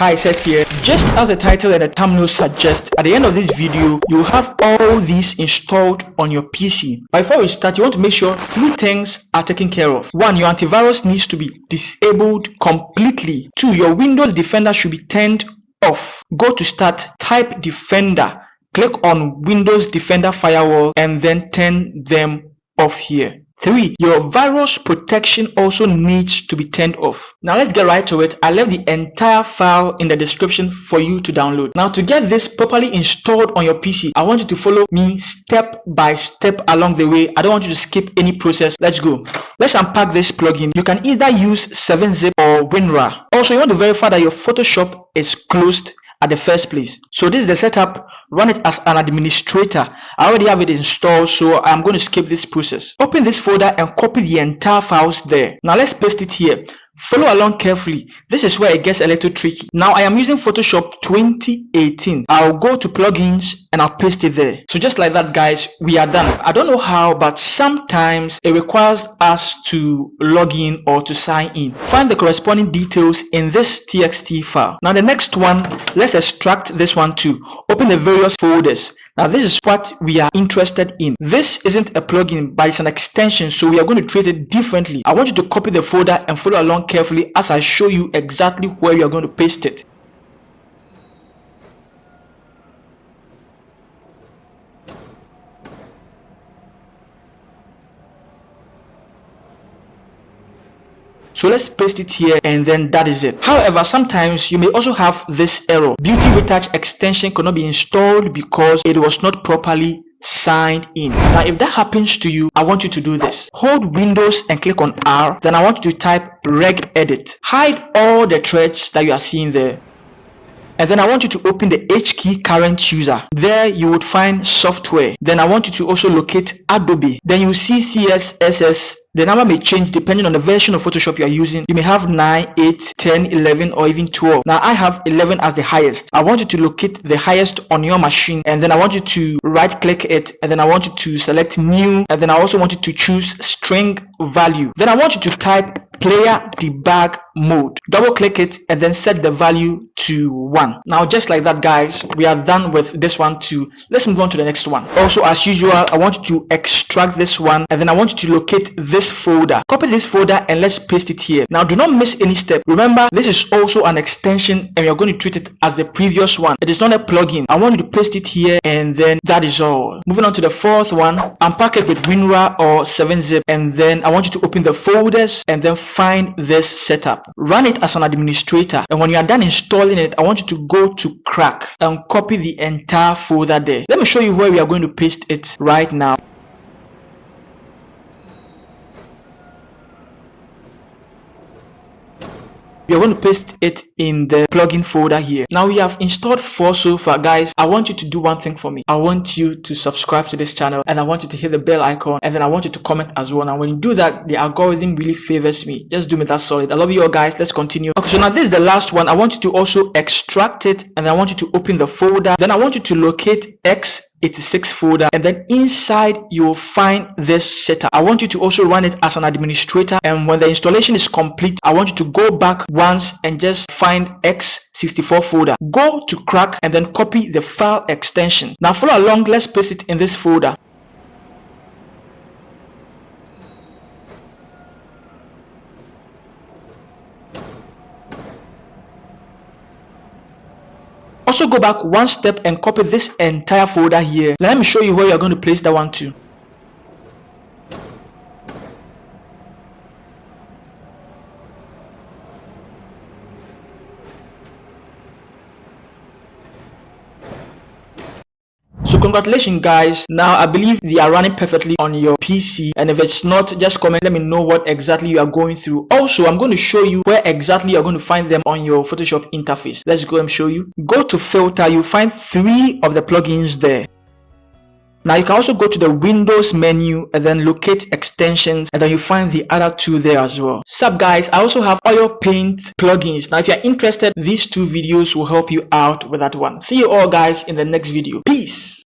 Hi, Seth here. Just as the title and the thumbnail suggest, at the end of this video, you have all these installed on your PC. But before we start, you want to make sure 3 things are taken care of. 1, your antivirus needs to be disabled completely. 2, your Windows Defender should be turned off. Go to Start, type Defender, click on Windows Defender Firewall, and then turn them off here. 3, your virus protection also needs to be turned off. Now let's get right to it. I left the entire file in the description for you to download. Now to get this properly installed on your PC, I want you to follow me step by step along the way. I don't want you to skip any process. Let's go. Let's unpack this plugin. You can either use 7-zip or WinRAR. Also, you want to verify that your Photoshop is closed at the first place. So this is the setup. Run it as an administrator. I already have it installed, so I'm going to skip this process. Open this folder and copy the entire files there. Now let's paste it here. Follow along carefully. This is where it gets a little tricky. Now I am using Photoshop 2018. I'll go to plugins and I'll paste it there. So just like that, guys, we are done. I don't know how, but sometimes it requires us to log in or to sign in. Find the corresponding details in this txt file. Now the next one, let's extract this one too. Open the various folders. Now this is what we are interested in. This isn't a plugin, but it's an extension, so we are going to treat it differently. I want you to copy the folder and follow along carefully as I show you exactly where you are going to paste it. So let's paste it here, and then that is it. However, sometimes you may also have this error. Beauty Retouch extension cannot be installed because it was not properly signed in. Now if that happens to you, I want you to do this. Hold Windows and click on R. Then I want you to type regedit. Hide all the threads that you are seeing there. And then I want you to open the H key current user. There you would find software. Then I want you to also locate Adobe. Then you will see CSS. The number may change depending on the version of Photoshop you are using. You may have 9, 8, 10, 11, or even 12. Now I have 11 as the highest. I want you to locate the highest on your machine, and then I want you to right click it, and then I want you to select new, and then I also want you to choose string value. Then I want you to type player debug mode. Double click it and then set the value to 1. Now just like that, guys, we are done with this one too. Let's move on to the next one. Also, as usual, I want you to extract this one, and then I want you to locate this folder. Copy this folder and let's paste it here. Now do not miss any step. Remember, this is also an extension and we are going to treat it as the previous one. It is not a plugin. I want you to paste it here, and then that is all. Moving on to the 4th one. Unpack it with WinRAR or 7-zip, and then I want you to open the folders and then find this setup. Run it as an administrator, and when you are done installing it, I want you to go to crack and copy the entire folder there. Let me show you where we are going to paste it right now. We are going to paste it in the plugin folder here. Now we have installed 4 so far, guys. I want you to do one thing for me. I want you to subscribe to this channel, and I want you to hit the bell icon, and then I want you to comment as well. Now when you do that, the algorithm really favors me. Just do me that solid. I love you all, guys. Let's continue. Okay, so now this is the last one. I want you to also extract it, and I want you to open the folder. Then I want you to locate x86 folder, and then inside you will find this setup. I want you to also run it as an administrator, and when the installation is complete, I want you to go back once and just find x64 folder. Go to crack and then copy the file extension. Now follow along. Let's paste it in this folder. Also go back one step and copy this entire folder here. Let me show you where you're going to place that one too. So congratulations, guys. Now I believe they are running perfectly on your PC, and if it's not, just comment, let me know what exactly you are going through. Also, I'm going to show you where exactly you're going to find them on your Photoshop interface. Let's go and show you. Go to filter. You find 3 of the plugins there. Now you can also go to the Windows menu and then locate extensions, and then you find the other 2 there as well. Sup guys, I also have oil paint plugins. Now if you're interested, these 2 videos will help you out with that one. See you all guys in the next video. Peace.